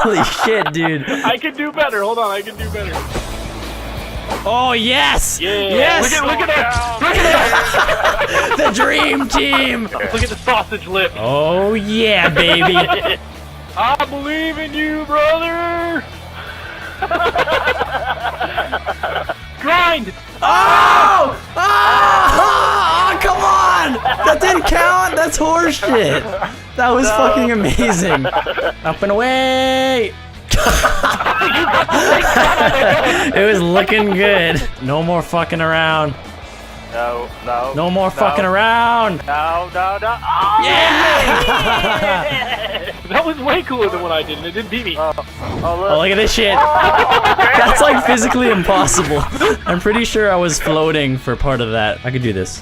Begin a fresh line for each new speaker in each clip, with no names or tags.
Holy shit, dude.
I can do better. Hold on, I can do better.
Oh, yes!
Yeah.
Yes!
Look at that! Look at
The dream team!
that! Look at the sausage lip.
Oh, yeah, baby.
I believe in you, brother. Grind.
Oh! Oh! Come on! That didn't count? That's horseshit. That was fucking amazing. Up and away! It was looking good. No more fucking around.
No.
No more fucking around.
No. Oh,
Yeah!
That was way cooler than what I did, and it didn't beat me.
Oh, look at this shit. That's like physically impossible. I'm pretty sure I was floating for part of that. I could do this.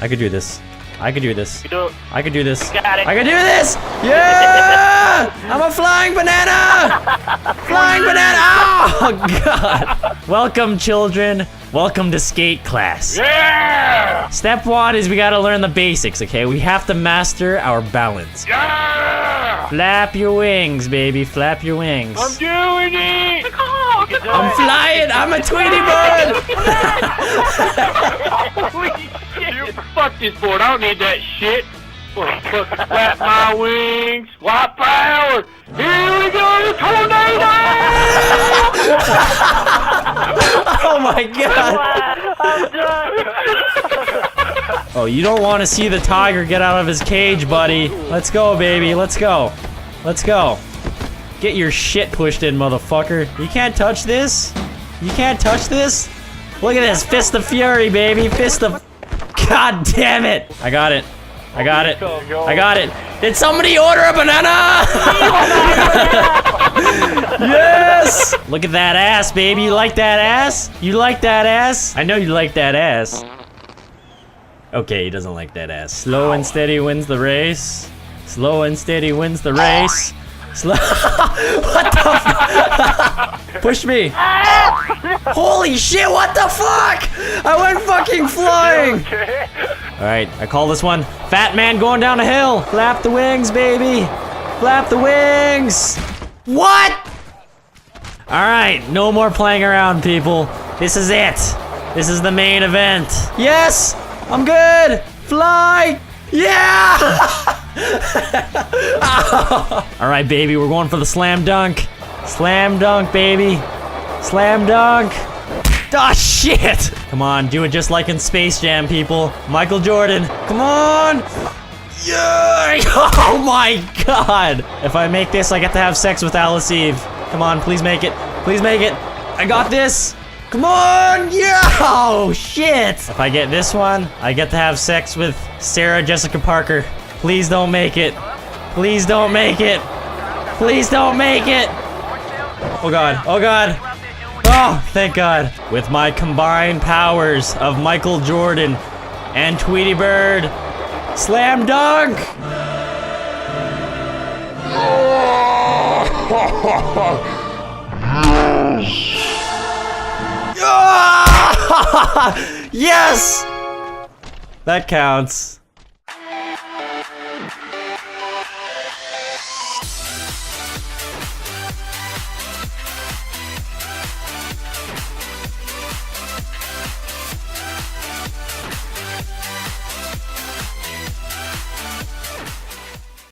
I could do this. I could do this. I could do this. I could do this! Yeah! I'm a flying banana! Flying banana! Oh, God. Welcome, children. Welcome to skate class.
Yeah!
Step one is we gotta learn the basics, okay? We have to master our balance.
Yeah!
Flap your wings, baby. Flap your wings.
I'm doing it!
I'm flying! I'm a Tweety bird!
Holy shit! Fuck this board, I don't need that shit. Fucking flap my wings. Wipeouts! Here we go, tornado!
Oh my God!
I'm done!
Oh, you don't want to see the tiger get out of his cage, buddy. Let's go, baby. Let's go. Let's go. Get your shit pushed in, motherfucker. You can't touch this. You can't touch this. Look at this. Fist of fury, baby. Fist of... God damn it. I got it. I got it. I got it. Did somebody order a banana? Yes! Look at that ass, baby. You like that ass? You like that ass? I know you like that ass. Okay, he doesn't like that ass. Slow and steady wins the race. Slow and steady wins the race. Slow. What the fuck? Push me. Holy shit, what the fuck? I went fucking flying. Alright, I call this one Fat Man Going Down a Hill. Flap the wings, baby. Flap the wings. What? Alright, no more playing around, people. This is it. This is the main event. Yes, I'm good. Fly. Yeah. Alright, baby, we're going for the slam dunk. Slam dunk, baby. Slam dunk. Ah, shit! Come on, do it just like in Space Jam, people. Michael Jordan, come on! Yeah! Oh my God! If I make this, I get to have sex with Alice Eve. Come on, please make it. Please make it. I got this. Come on! Yeah! Oh, shit! If I get this one, I get to have sex with Sarah Jessica Parker. Please don't make it. Please don't make it. Please don't make it. Oh God. Oh God. Oh, thank God. With my combined powers of Michael Jordan and Tweety Bird, slam dunk! Yes! That counts.